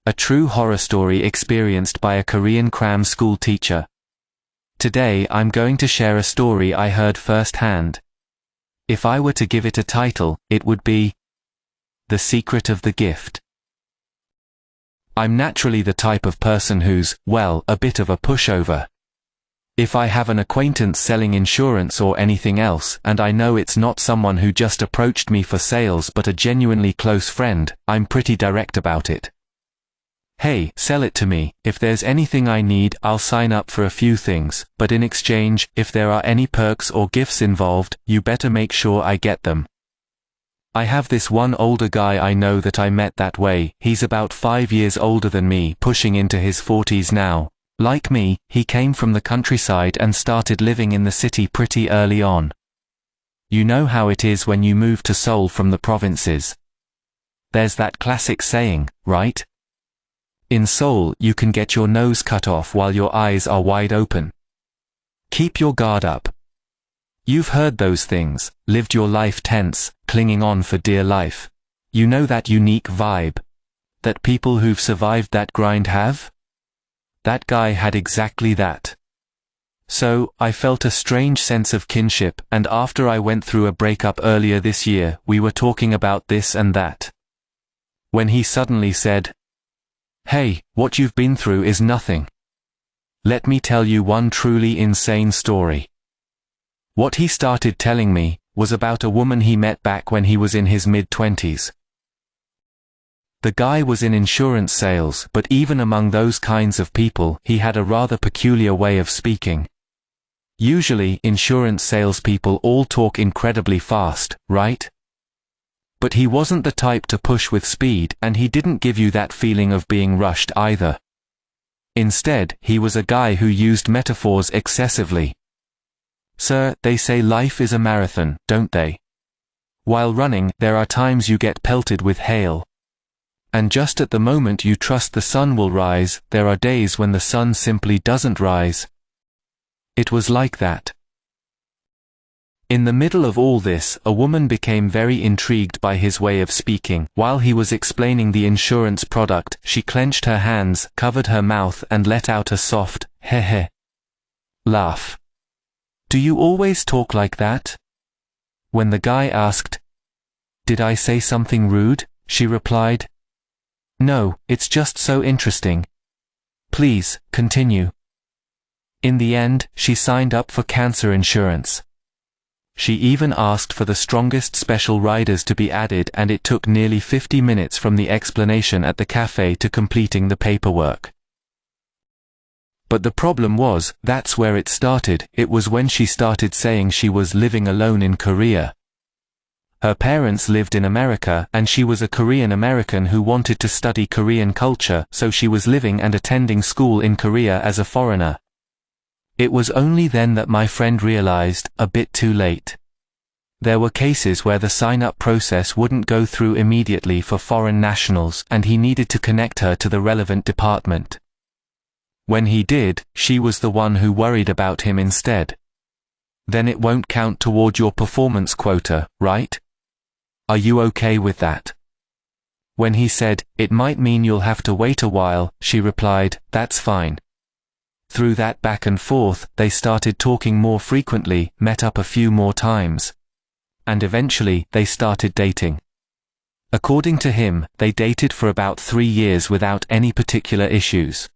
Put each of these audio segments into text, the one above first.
a true horror story experienced by a Korean cram school teacher. Today I'm going to share a story I heard firsthand. If I were to give it a title, it would be The Secret of the Gift. I'm naturally the type of person who's, well, a bit of a pushover. If I have an acquaintance selling insurance or anything else, and I know it's not someone who just approached me for sales but a genuinely close friend, I'm pretty direct about it. Hey, sell it to me. If there's anything I need, I'll sign up for a few things, but in exchange, if there are any perks or gifts involved, you better make sure I get them. I have this one older guy I know that I met that way. He's about 5 years older than me, pushing into his 40s now. Like me, he came from the countryside and started living in the city pretty early on. You know how it is when you move to Seoul from the provinces. There's that classic saying, right? In Seoul, you can get your nose cut off while your eyes are wide open. Keep your guard up. You've heard those things, lived your life tense, clinging on for dear life. You know that unique vibe that people who've survived that grind have? That guy had exactly that. So, I felt a strange sense of kinship, and after I went through a breakup earlier this year, we were talking about this and that. When he suddenly said, "Hey, what you've been through is nothing. Let me tell you one truly insane story." What he started telling me was about a woman he met back when he was in his mid-20s. The guy was in insurance sales, but even among those kinds of people, he had a rather peculiar way of speaking. Usually, insurance salespeople all talk incredibly fast, right? But he wasn't the type to push with speed, and he didn't give you that feeling of being rushed either. Instead, he was a guy who used metaphors excessively. Sir, they say life is a marathon, don't they? While running, there are times you get pelted with hail. And just at the moment you trust the sun will rise, there are days when the sun simply doesn't rise. It was like that. In the middle of all this, a woman became very intrigued by his way of speaking. While he was explaining the insurance product, she clenched her hands, covered her mouth, and let out a soft, heh laugh. "Do you always talk like that?" When the guy asked, "Did I say something rude?" she replied, "No, it's just so interesting. Please, continue." In the end, she signed up for cancer insurance. She even asked for the strongest special riders to be added, and it took nearly 50 minutes from the explanation at the cafe to completing the paperwork. But the problem was, that's where it started. It was when she started saying she was living alone in Korea. Her parents lived in America, and she was a Korean American who wanted to study Korean culture, so she was living and attending school in Korea as a foreigner. It was only then that my friend realized, a bit too late. There were cases where the sign-up process wouldn't go through immediately for foreign nationals, and he needed to connect her to the relevant department. When he did, she was the one who worried about him instead. Then it won't count toward your performance quota, right? Are you okay with that? When he said, "It might mean you'll have to wait a while," she replied, "That's fine." Through that back and forth, they started talking more frequently, met up a few more times. And eventually, they started dating. According to him, they dated for about 3 years without any particular issues.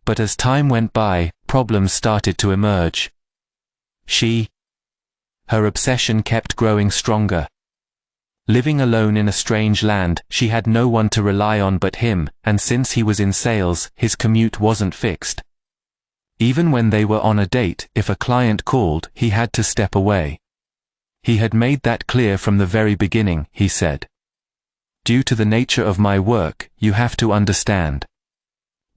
But as time went by, problems started to emerge. Her obsession kept growing stronger. Living alone in a strange land, she had no one to rely on but him, and since he was in sales, his commute wasn't fixed. Even when they were on a date, if a client called, he had to step away. He had made that clear from the very beginning, he said. "Due to the nature of my work, you have to understand.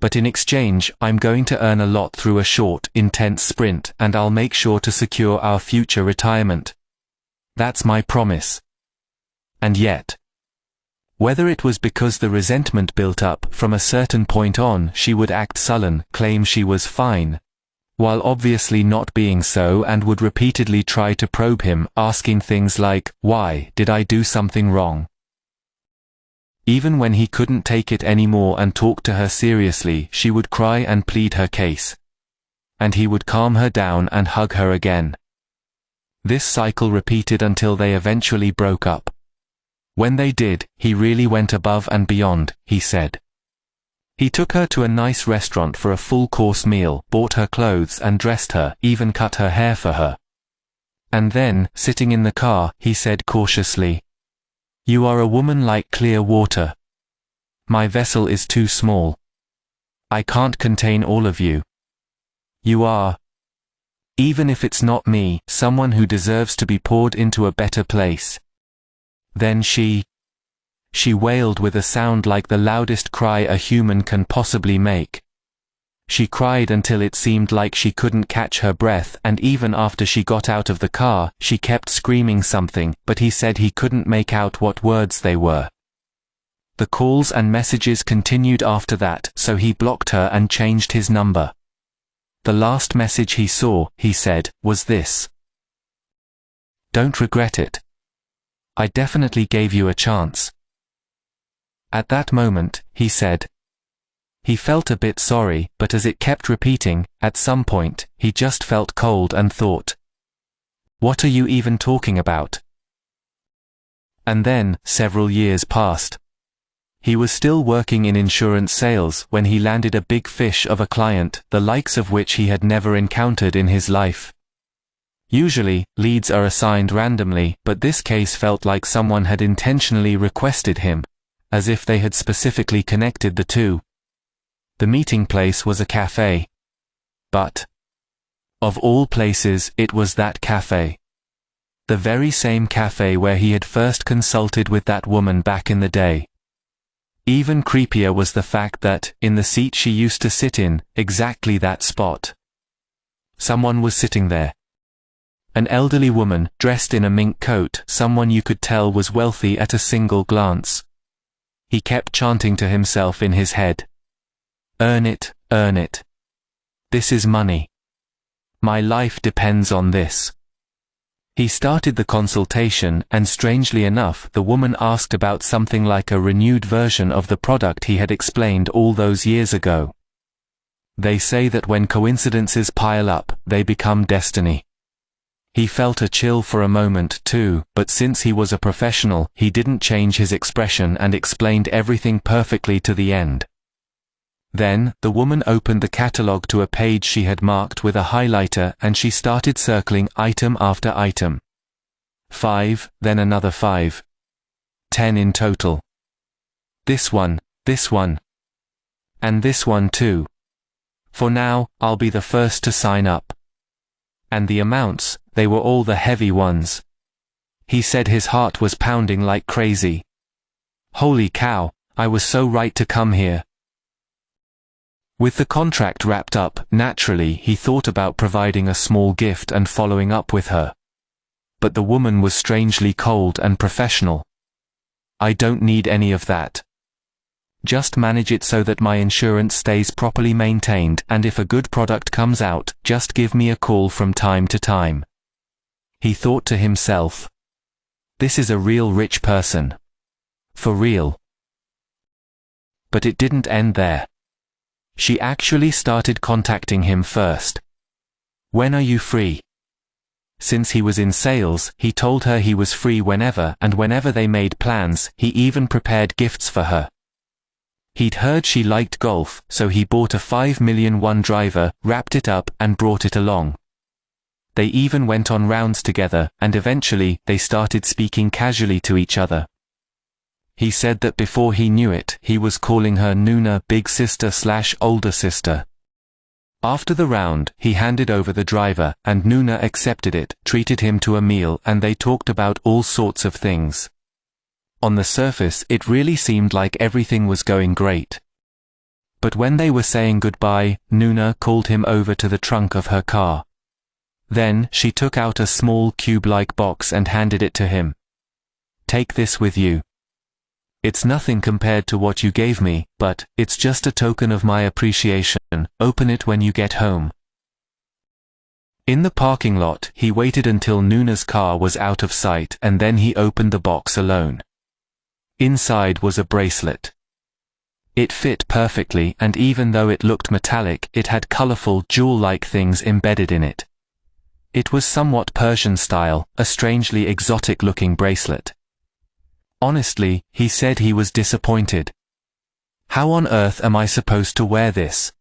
But in exchange, I'm going to earn a lot through a short, intense sprint, and I'll make sure to secure our future retirement. That's my promise." And yet, whether it was because the resentment built up, from a certain point on, she would act sullen, claim she was fine, while obviously not being so, and would repeatedly try to probe him, asking things like, "Why, did I do something wrong?" Even when he couldn't take it anymore and talk to her seriously, she would cry and plead her case. And he would calm her down and hug her again. This cycle repeated until they eventually broke up. When they did, he really went above and beyond, he said. He took her to a nice restaurant for a full-course meal, bought her clothes and dressed her, even cut her hair for her. And then, sitting in the car, he said cautiously, "You are a woman like clear water. My vessel is too small. I can't contain all of you. You are, even if it's not me, someone who deserves to be poured into a better place." Then she wailed with a sound like the loudest cry a human can possibly make. She cried until it seemed like she couldn't catch her breath, and even after she got out of the car, she kept screaming something, but he said he couldn't make out what words they were. The calls and messages continued after that, so he blocked her and changed his number. The last message he saw, he said, was this: "Don't regret it. I definitely gave you a chance." At that moment, he said. He felt a bit sorry, but as it kept repeating, at some point, he just felt cold and thought, "What are you even talking about?" And then, several years passed. He was still working in insurance sales when he landed a big fish of a client, the likes of which he had never encountered in his life. Usually, leads are assigned randomly, but this case felt like someone had intentionally requested him, as if they had specifically connected the two. The meeting place was a cafe. But, of all places, it was that cafe. The very same cafe where he had first consulted with that woman back in the day. Even creepier was the fact that, in the seat she used to sit in, exactly that spot, someone was sitting there. An elderly woman, dressed in a mink coat, someone you could tell was wealthy at a single glance. He kept chanting to himself in his head, "Earn it, earn it. This is money. My life depends on this." He started the consultation, and strangely enough, the woman asked about something like a renewed version of the product he had explained all those years ago. They say that when coincidences pile up, they become destiny. He felt a chill for a moment too, but since he was a professional, he didn't change his expression and explained everything perfectly to the end. Then, the woman opened the catalog to a page she had marked with a highlighter, and she started circling item after item. 5, then another 5. 10 in total. This one, and this one too. For now, I'll be the first to sign up. And the amounts, they were all the heavy ones. He said his heart was pounding like crazy. Holy cow, I was so right to come here. With the contract wrapped up, naturally he thought about providing a small gift and following up with her. But the woman was strangely cold and professional. "I don't need any of that. Just manage it so that my insurance stays properly maintained, and if a good product comes out, just give me a call from time to time." He thought to himself, "This is a real rich person. For real." But it didn't end there. She actually started contacting him first. "When are you free?" Since he was in sales, he told her he was free whenever, and whenever they made plans, he even prepared gifts for her. He'd heard she liked golf, so he bought a 5 million driver, wrapped it up, and brought it along. They even went on rounds together, and eventually, they started speaking casually to each other. He said that before he knew it, he was calling her Nuna, big sister/older sister. After the round, he handed over the driver, and Nuna accepted it, treated him to a meal, and they talked about all sorts of things. On the surface, it really seemed like everything was going great. But when they were saying goodbye, Nuna called him over to the trunk of her car. Then, she took out a small cube-like box and handed it to him. "Take this with you. It's nothing compared to what you gave me, but it's just a token of my appreciation. Open it when you get home." In the parking lot, he waited until Nuna's car was out of sight, and then he opened the box alone. Inside was a bracelet. It fit perfectly, and even though it looked metallic, it had colorful, jewel-like things embedded in it. It was somewhat Persian style, a strangely exotic-looking bracelet. Honestly, he said he was disappointed. How on earth am I supposed to wear this?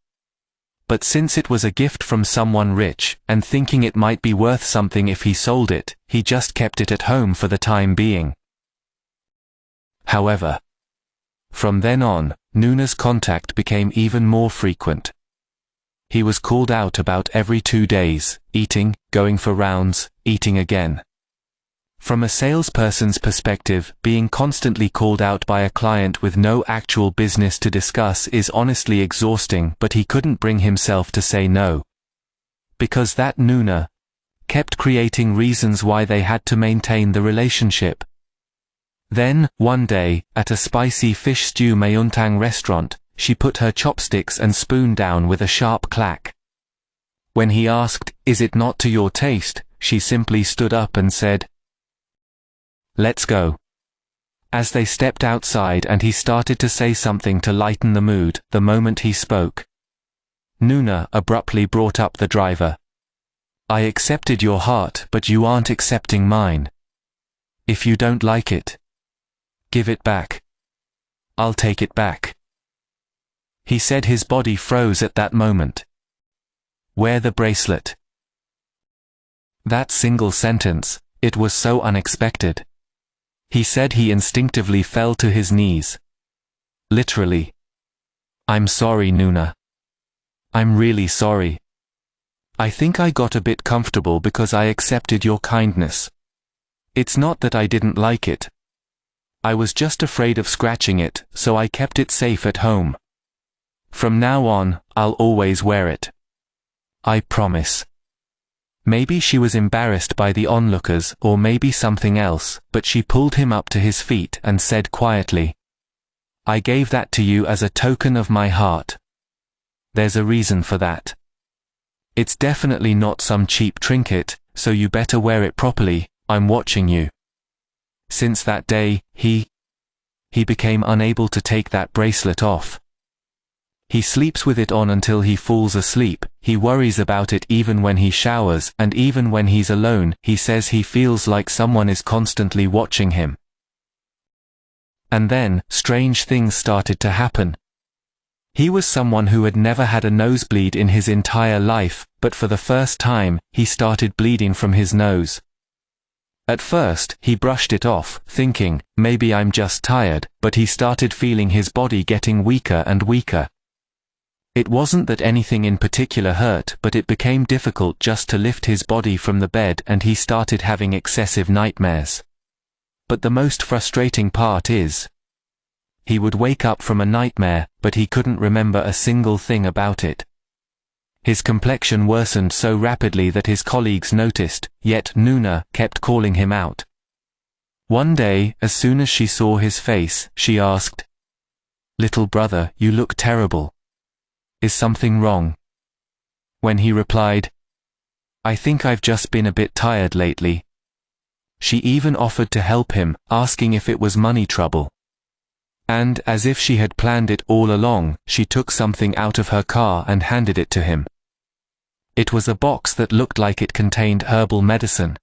But since it was a gift from someone rich, and thinking it might be worth something if he sold it, he just kept it at home for the time being. However, from then on, Nuna's contact became even more frequent. He was called out about every 2 days, eating, going for rounds, eating again. From a salesperson's perspective, being constantly called out by a client with no actual business to discuss is honestly exhausting, but he couldn't bring himself to say no. Because that Nuna kept creating reasons why they had to maintain the relationship. Then, one day, at a spicy fish stew Meuntang restaurant, she put her chopsticks and spoon down with a sharp clack. When he asked, "Is it not to your taste?" she simply stood up and said, "Let's go." As they stepped outside and he started to say something to lighten the mood, the moment he spoke, Nuna abruptly brought up the driver. "I accepted your heart, but you aren't accepting mine. If you don't like it, give it back. I'll take it back." He said his body froze at that moment. Wear the bracelet. That single sentence, it was so unexpected. He said he instinctively fell to his knees. Literally. "I'm sorry, Nuna. I'm really sorry. I think I got a bit comfortable because I accepted your kindness. It's not that I didn't like it. I was just afraid of scratching it, so I kept it safe at home. From now on, I'll always wear it. I promise." Maybe she was embarrassed by the onlookers, or maybe something else, but she pulled him up to his feet and said quietly, "I gave that to you as a token of my heart. There's a reason for that. It's definitely not some cheap trinket, so you better wear it properly. I'm watching you." Since that day, he became unable to take that bracelet off. He sleeps with it on until he falls asleep. He worries about it even when he showers, and even when he's alone, he says he feels like someone is constantly watching him. And then, strange things started to happen. He was someone who had never had a nosebleed in his entire life, but for the first time, he started bleeding from his nose. At first, he brushed it off, thinking, maybe I'm just tired, but he started feeling his body getting weaker and weaker. It wasn't that anything in particular hurt, but it became difficult just to lift his body from the bed, and he started having excessive nightmares. But the most frustrating part is, he would wake up from a nightmare, but he couldn't remember a single thing about it. His complexion worsened so rapidly that his colleagues noticed, yet Nuna kept calling him out. One day, as soon as she saw his face, she asked, "Little brother, you look terrible. Is something wrong?" When he replied, "I think I've just been a bit tired lately." She even offered to help him, asking if it was money trouble. And, as if she had planned it all along, she took something out of her car and handed it to him. It was a box that looked like it contained herbal medicine.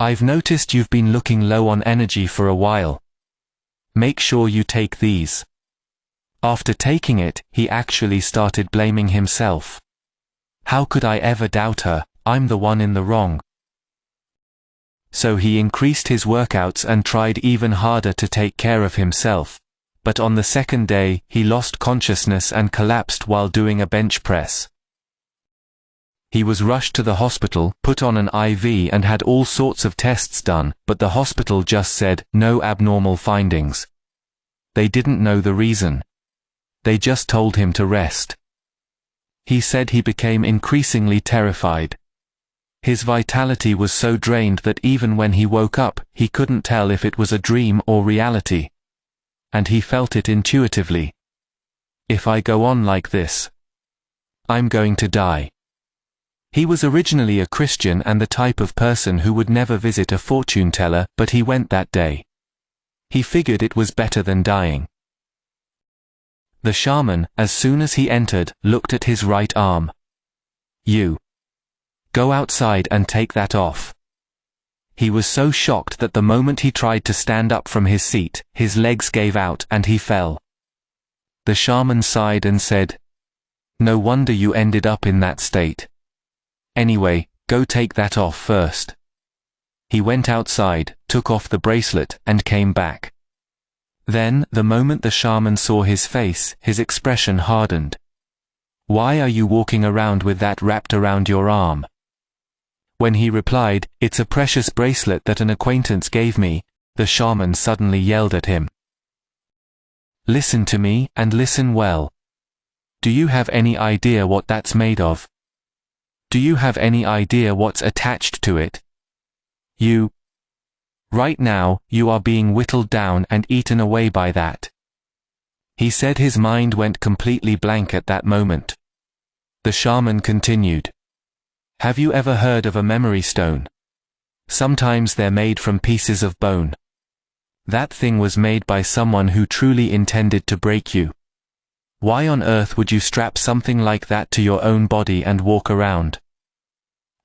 "I've noticed you've been looking low on energy for a while. Make sure you take these." After taking it, he actually started blaming himself. How could I ever doubt her? I'm the one in the wrong. So he increased his workouts and tried even harder to take care of himself. But on the second day, he lost consciousness and collapsed while doing a bench press. He was rushed to the hospital, put on an IV and had all sorts of tests done, but the hospital just said, no abnormal findings. They didn't know the reason. They just told him to rest. He said he became increasingly terrified. His vitality was so drained that even when he woke up, he couldn't tell if it was a dream or reality. And he felt it intuitively. If I go on like this, I'm going to die. He was originally a Christian and the type of person who would never visit a fortune teller, but he went that day. He figured it was better than dying. The shaman, as soon as he entered, looked at his right arm. "You. Go outside and take that off." He was so shocked that the moment he tried to stand up from his seat, his legs gave out and he fell. The shaman sighed and said, "No wonder you ended up in that state. Anyway, go take that off first." He went outside, took off the bracelet, and came back. Then, the moment the shaman saw his face, his expression hardened. "Why are you walking around with that wrapped around your arm?" When he replied, "It's a precious bracelet that an acquaintance gave me," the shaman suddenly yelled at him. "Listen to me, and listen well. Do you have any idea what that's made of? Do you have any idea what's attached to it? Right now, you are being whittled down and eaten away by that." He said his mind went completely blank at that moment. The shaman continued, "Have you ever heard of a memory stone? Sometimes they're made from pieces of bone. That thing was made by someone who truly intended to break you. Why on earth would you strap something like that to your own body and walk around?"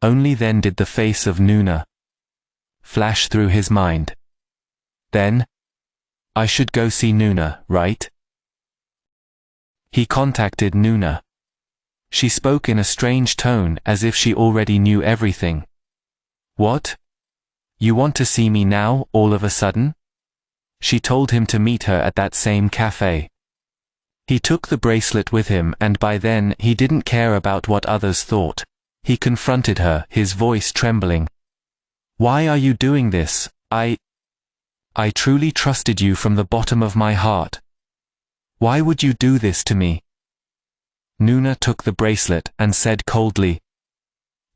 Only then did the face of Nuna flash through his mind. Then, "I should go see Nuna, right?" He contacted Nuna. She spoke in a strange tone, as if she already knew everything. "What? You want to see me now, all of a sudden?" She told him to meet her at that same cafe. He took the bracelet with him, and by then, he didn't care about what others thought. He confronted her, his voice trembling. "Why are you doing this? I truly trusted you from the bottom of my heart. Why would you do this to me?" Nuna took the bracelet and said coldly,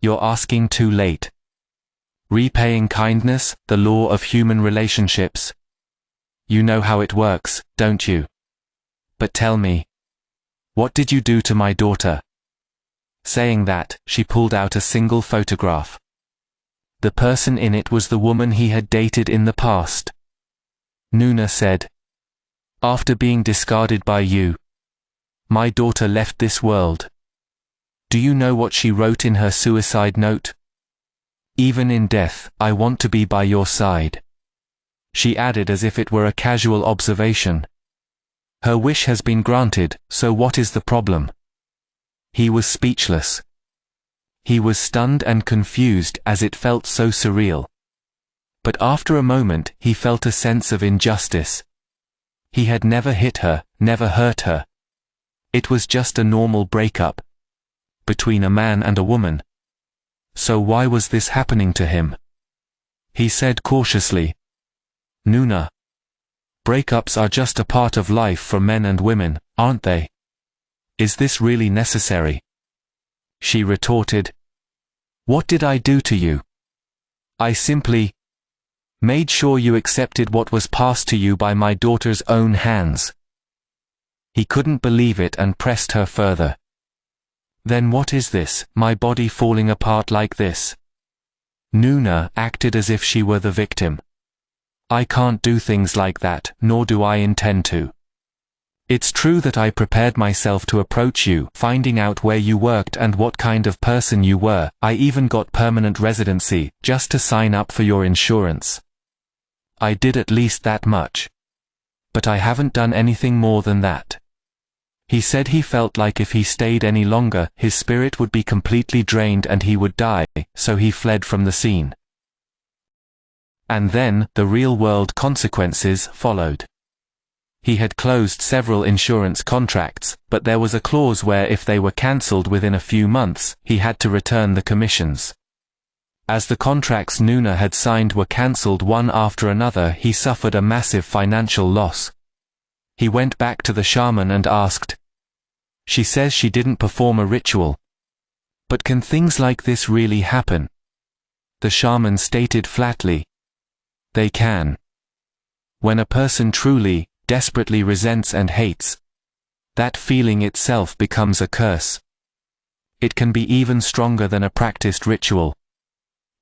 "You're asking too late. Repaying kindness, the law of human relationships. You know how it works, don't you? But tell me, what did you do to my daughter?" Saying that, she pulled out a single photograph. The person in it was the woman he had dated in the past. Nuna said, "After being discarded by you, my daughter left this world. Do you know what she wrote in her suicide note? Even in death, I want to be by your side." She added as if it were a casual observation, "Her wish has been granted, so what is the problem?" He was speechless. He was stunned and confused as it felt so surreal. But after a moment, he felt a sense of injustice. He had never hit her, never hurt her. It was just a normal breakup between a man and a woman. So why was this happening to him? He said cautiously, "Nuna, breakups are just a part of life for men and women, aren't they? Is this really necessary?" She retorted, "What did I do to you? I simply made sure you accepted what was passed to you by my daughter's own hands." He couldn't believe it and pressed her further. "Then what is this, my body falling apart like this?" Nuna acted as if she were the victim. "I can't do things like that, nor do I intend to. It's true that I prepared myself to approach you, finding out where you worked and what kind of person you were. I even got permanent residency, just to sign up for your insurance. I did at least that much. But I haven't done anything more than that." He said he felt like if he stayed any longer, his spirit would be completely drained and he would die, so he fled from the scene. And then, the real-world consequences followed. He had closed several insurance contracts, but there was a clause where if they were cancelled within a few months, he had to return the commissions. As the contracts Nuna had signed were cancelled one after another, he suffered a massive financial loss. He went back to the shaman and asked, "She says she didn't perform a ritual. But can things like this really happen?" The shaman stated flatly, "They can. When a person truly, desperately resents and hates, that feeling itself becomes a curse. It can be even stronger than a practiced ritual.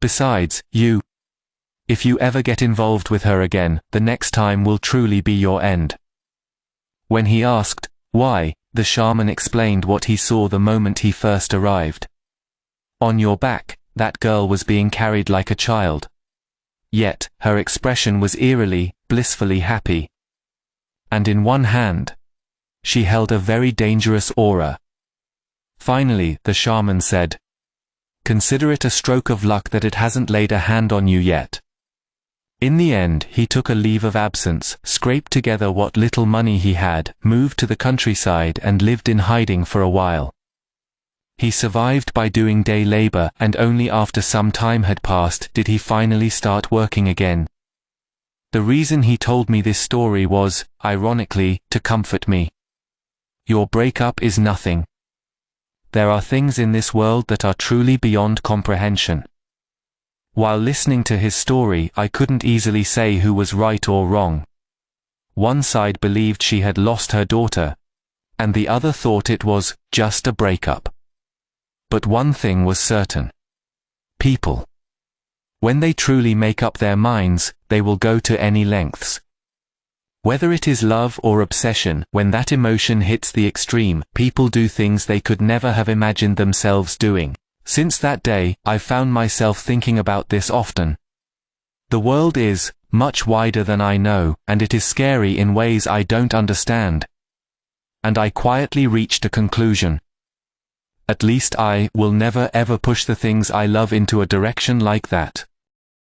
Besides, you If you ever get involved with her again, the next time will truly be your end. When he asked, why, the shaman explained what he saw the moment he first arrived. On your back, that girl was being carried like a child. Yet, her expression was eerily, blissfully happy. And in one hand, she held a very dangerous aura. Finally, the shaman said, "Consider it a stroke of luck that it hasn't laid a hand on you yet." In the end, he took a leave of absence, scraped together what little money he had, moved to the countryside and lived in hiding for a while. He survived by doing day labor, and only after some time had passed did he finally start working again. The reason he told me this story was, ironically, to comfort me. Your breakup is nothing. There are things in this world that are truly beyond comprehension. While listening to his story, I couldn't easily say who was right or wrong. One side believed she had lost her daughter, and the other thought it was just a breakup. But one thing was certain. People. When they truly make up their minds, they will go to any lengths. Whether it is love or obsession, when that emotion hits the extreme, people do things they could never have imagined themselves doing. Since that day, I've found myself thinking about this often. The world is much wider than I know, and it is scary in ways I don't understand. And I quietly reached a conclusion. At least I will never ever push the things I love into a direction like that.